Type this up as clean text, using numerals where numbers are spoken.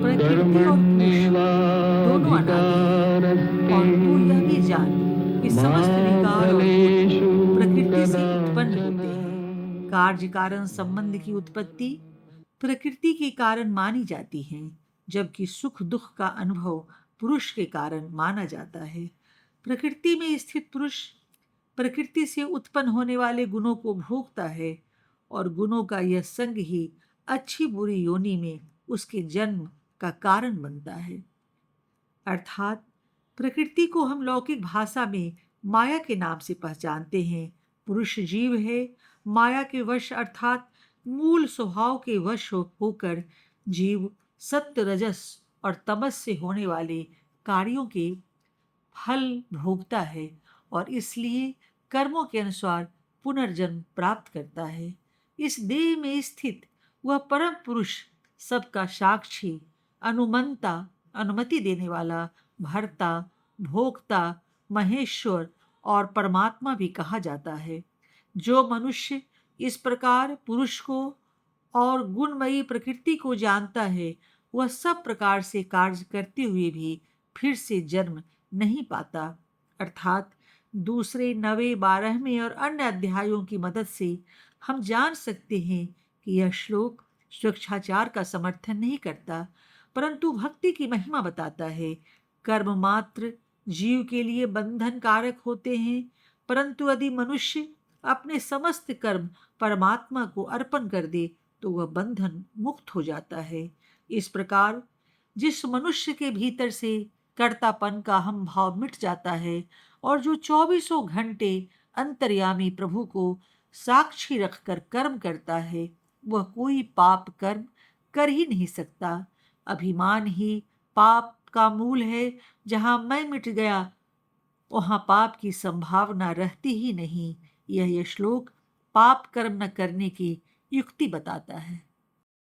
प्रकृति और पुरुष दोनों अनादि हैं, और तू यह भी जान कि समस्त विकार और गुण कर्मण्येवाधिकारस्ते प्रकृति मा से उत्पन्न फलेषु होते हैं। कार्य कारण संबंध की उत्पत्ति प्रकृति के कारण मानी जाती है, जबकि सुख दुख का अनुभव पुरुष के कारण माना जाता है। प्रकृति में स्थित पुरुष प्रकृति से उत्पन्न होने वाले गुणों को भोगता है, और गुणों का यह संग ही अच्छी बुरी योनि में उसके जन्म का कारण बनता है। अर्थात प्रकृति को हम लौकिक भाषा में माया के नाम से पहचानते हैं। पुरुष जीव है, माया के वश अर्थात मूल स्वभाव के वश होकर जीव सत्य रजस और तमस से होने वाले कार्यों के फल भोगता है, और इसलिए कर्मों के अनुसार पुनर्जन्म प्राप्त करता है। इस देह में स्थित वह परम पुरुष, सबका साक्षी, अनुमंता, अनुमति देने वाला, भर्ता, भोक्ता, महेश्वर और परमात्मा भी कहा जाता है। जो मनुष्य इस प्रकार पुरुष को और गुणमयी प्रकृति को जानता है, वह सब प्रकार से कार्य करते हुए भी फिर से जन्म नहीं पाता। अर्थात दूसरे 9वें 12वें और अन्य अध्यायों की मदद से हम जान सकते हैं कि यह श्लोक स्वेच्छाचार का समर्थन नहीं करता, परंतु भक्ति की महिमा बताता है। कर्म मात्र जीव के लिए बंधन कारक होते हैं, परंतु यदि मनुष्य अपने समस्त कर्म परमात्मा को अर्पण कर दे तो वह बंधन मुक्त हो जाता है। इस प्रकार जिस मनुष्य के भीतर से कर्तापन का हम भाव मिट जाता है, और जो चौबीसों घंटे अंतर्यामी प्रभु को साक्षी रखकर कर्म करता है, वह कोई पाप कर्म कर ही नहीं सकता। अभिमान ही पाप का मूल है। जहाँ मैं मिट गया, वहाँ पाप की संभावना रहती ही नहीं। यह श्लोक पाप कर्म न करने की युक्ति बताता है।